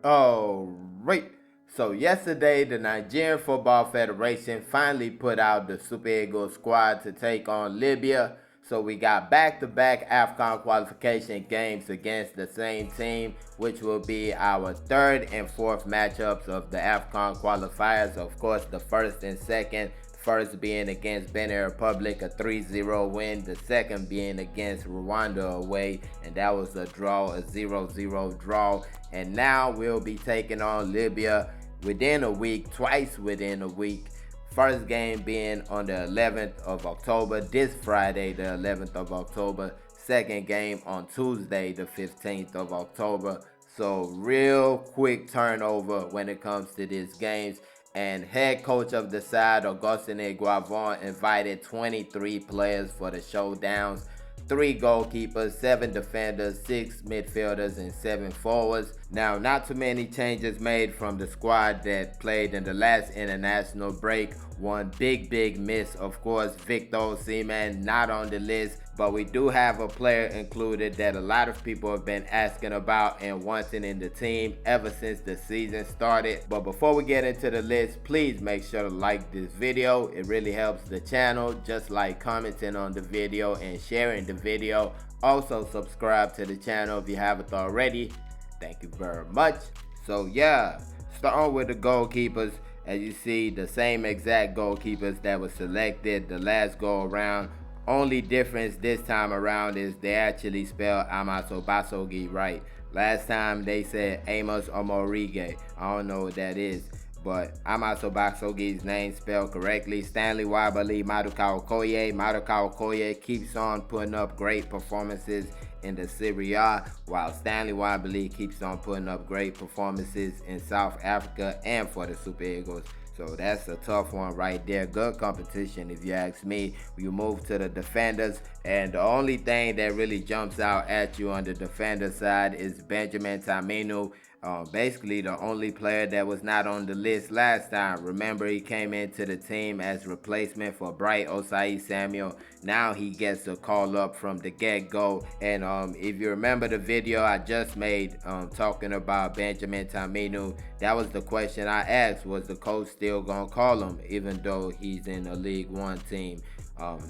Alright, so yesterday the Nigerian Football Federation finally put out the Super Eagles squad to take on Libya. So we got back-to-back AFCON qualification games against the same team, which will be our third and fourth matchups of the AFCON qualifiers. Of course, the first and second. First being against Benin Republic, a 3-0 win. The second being against Rwanda away, and that was a draw, a 0-0 draw. And now we'll be taking on Libya within a week, twice within a week. First game being on the 11th of October, this Friday, the 11th of October. Second game on Tuesday, the 15th of October. So real quick turnover when it comes to these games. And head coach of the side, Augustine Eguavoen, invited 23 players for the showdowns. 3 goalkeepers, 7 defenders, 6 midfielders, and 7 forwards. Now, not too many changes made from the squad that played in the last international break. One big miss, of course, Victor Osimhen, not on the list. But we do have a player included that a lot of people have been asking about and wanting in the team ever since the season started. But before we get into the list, please make sure to like this video. It really helps the channel, just like commenting on the video and sharing the video. Also subscribe to the channel if you haven't already. Thank you very much. So yeah, starting with the goalkeepers. As you see, the same exact goalkeepers that were selected the last go around. Only difference this time around is they actually spelled Amos Obasogie right. Last time they said Amos Omorige. I don't know what that is, but Amos Obasogie's name spelled correctly. Stanley Wabali, Maduka Okoye. Maduka Okoye keeps on putting up great performances in the Serie A, while Stanley Wabali keeps on putting up great performances in South Africa and for the Super Eagles. So that's a tough one right there. Good competition if you ask me. You move to the defenders, and the only thing that really jumps out at you on the defender side is Benjamin Taminu. Basically the only player that was not on the list last time. Remember, he came into the team as replacement for Bright Osai Samuel. Now he gets a call up from the get-go. And if you remember the video I just made talking about Benjamin Taminu, that was the question I asked. Was the coach still gonna call him even though he's in a League One team?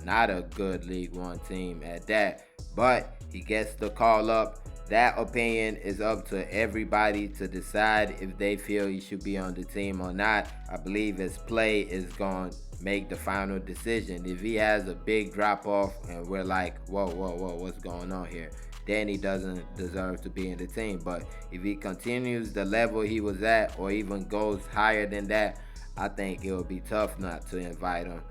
Not a good League One team at that, but he gets the call up. That opinion is up to everybody to decide if they feel he should be on the team or not. I believe his play is going to make the final decision. If he has a big drop off and we're like, whoa, what's going on here? Then he doesn't deserve to be in the team. But if he continues the level he was at or even goes higher than that, I think it would be tough not to invite him.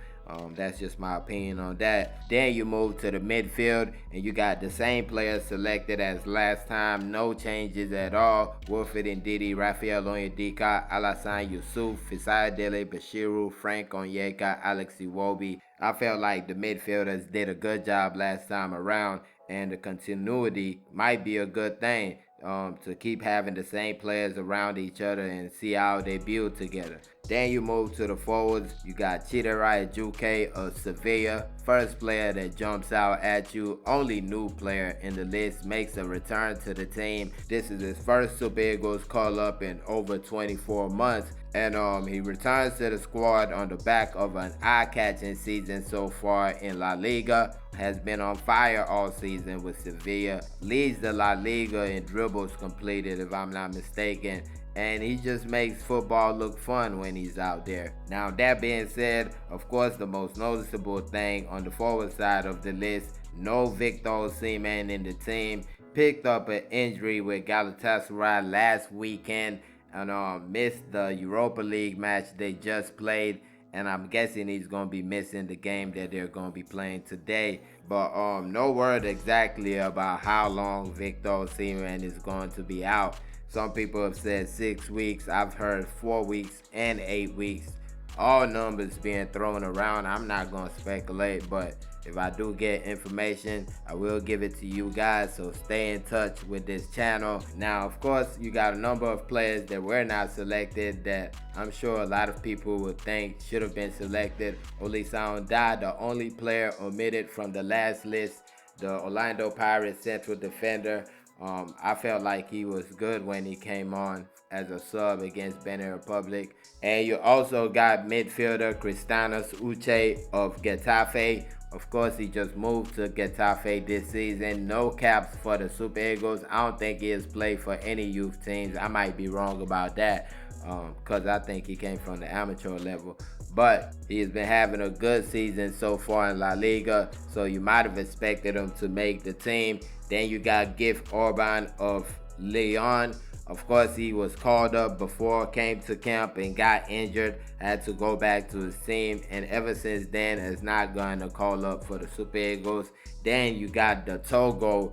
That's just my opinion on that. Then you move to the midfield and you got the same players selected as last time. No changes at all. Wilfred Ndidi, Raphael Onyedika, Alassane Yusuf, Fisaya Dele Bashiru, Frank Onyeka, Alex Iwobi. I felt like the midfielders did a good job last time around, and the continuity might be a good thing. To keep having the same players around each other and see how they build together. Then you move to the forwards. You got Chidera Ejuke of Sevilla. First player that jumps out at you. Only new player in the list makes a return to the team. This is his first Super Eagles call up in over 24 months. And he returns to the squad on the back of an eye-catching season so far in La Liga. Has been on fire all season with Sevilla. Leads the La Liga in dribbles completed, if I'm not mistaken. And he just makes football look fun when he's out there. Now, that being said, of course, the most noticeable thing on the forward side of the list, no Victor Osimhen in the team. Picked up an injury with Galatasaray last weekend and missed the Europa League match they just played. And I'm guessing he's going to be missing the game that they're going to be playing today. But no word exactly about how long Victor Osimhen is going to be out. Some people have said 6 weeks. I've heard 4 weeks and 8 weeks. All numbers being thrown around. I'm not going to speculate, but if I do get information, I will give it to you guys, so stay in touch with this channel. Now, of course, you got a number of players that were not selected that I'm sure a lot of people would think should have been selected. Olisah Ndah, the only player omitted from the last list, the Orlando Pirates central defender, I felt like he was good when he came on as a sub against Benin Republic. And you also got midfielder Cristianos Uche of Getafe. Of course, he just moved to Getafe this season. No caps for the Super Eagles. I don't think he has played for any youth teams. I might be wrong about that, because I think he came from the amateur level. But he has been having a good season so far in La Liga, so you might have expected him to make the team. Then you got Gift Orban of Lyon. Of course, he was called up before, came to camp and got injured, had to go back to his team, and ever since then has not gone to call up for the Super Eagles. Then you got the Togo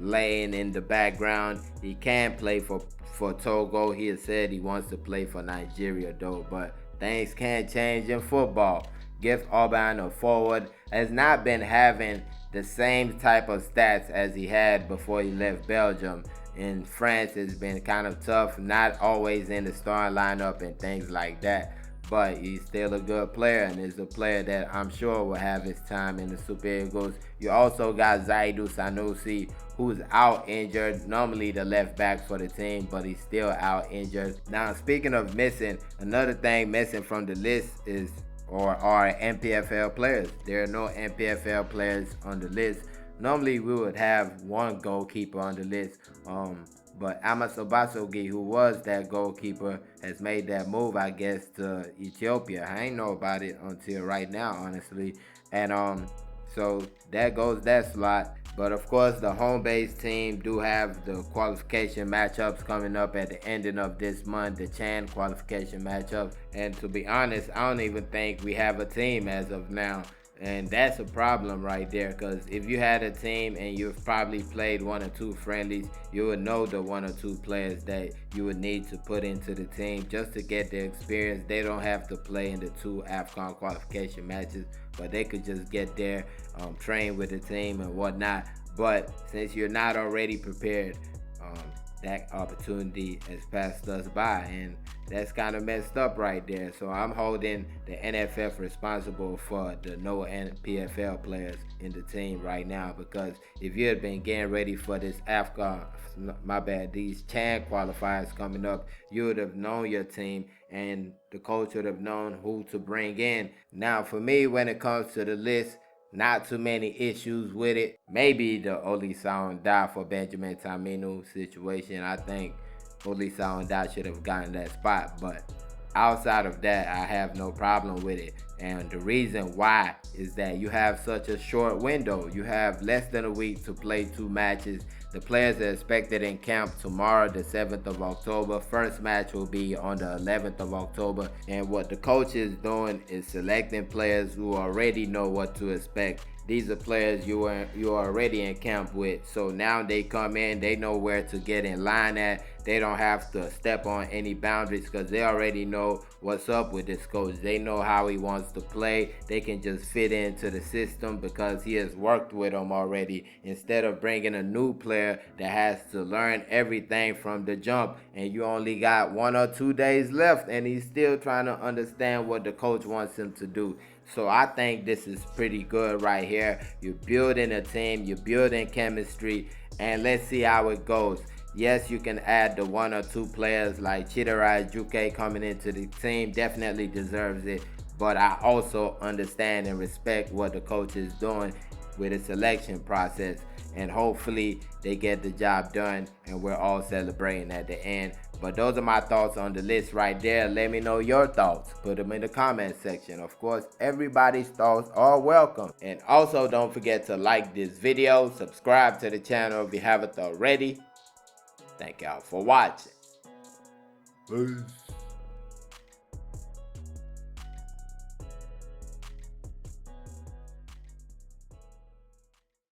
laying in the background. He can play for Togo. He has said he wants to play for Nigeria though, but things can change in football. Gift Orban, a forward, has not been having the same type of stats as he had before he left Belgium. In France, it's been kind of tough, not always in the starting lineup and things like that. But he's still a good player, and is a player that I'm sure will have his time in the Super Eagles. You also got Zaidu Sanusi, who's out injured, normally the left back for the team, but he's still out injured. Now, speaking of missing, another thing missing from the list is are NPFL players. There are no NPFL players on the list. Normally we would have one goalkeeper on the list, but Amos Obasogi, who was that goalkeeper, has made that move, I guess, to Ethiopia. I ain't know about it until right now, honestly. And so that goes that slot. But of course, the home base team do have the qualification matchups coming up at the ending of this month, the Chan qualification matchup. And to be honest, I don't even think we have a team as of now. And that's a problem right there, because if you had a team and you've probably played one or two friendlies, you would know the one or two players that you would need to put into the team just to get the experience. They don't have to play in the 2 AFCON qualification matches, but they could just get there, train with the team and whatnot. But since you're not already prepared, that opportunity has passed us by, and that's kind of messed up right there. So I'm holding the NFF responsible for the no NPFL players in the team right now, because if you had been getting ready for this AFCON, these Chan qualifiers coming up, you would have known your team and the coach would have known who to bring in. Now for me, when it comes to the list, not too many issues with it. Maybe the Olisah die for Benjamin Taminu situation. I think Olisah should have gotten that spot, but outside of that, I have no problem with it. And the reason why is that you have such a short window. You have less than a week to play 2 matches. The players are expected in camp tomorrow, the 7th of October. First match will be on the 11th of October. And what the coach is doing is selecting players who already know what to expect. These are players you are already in camp with. So now they come in, they know where to get in line at. They don't have to step on any boundaries because they already know what's up with this coach. They know how he wants to play. They can just fit into the system because he has worked with them already, instead of bringing a new player that has to learn everything from the jump, and you only got 1 or 2 days left and he's still trying to understand what the coach wants him to do. So I think this is pretty good right here. You're building a team, you're building chemistry, and let's see how it goes. Yes, you can add the 1 or 2 players like Chidera Ejuke coming into the team, definitely deserves it. But I also understand and respect what the coach is doing with the selection process. And hopefully they get the job done and we're all celebrating at the end. But those are my thoughts on the list right there. Let me know your thoughts. Put them in the comment section. Of course, everybody's thoughts are welcome. And also don't forget to like this video, subscribe to the channel if you haven't already. Thank y'all for watching. Peace.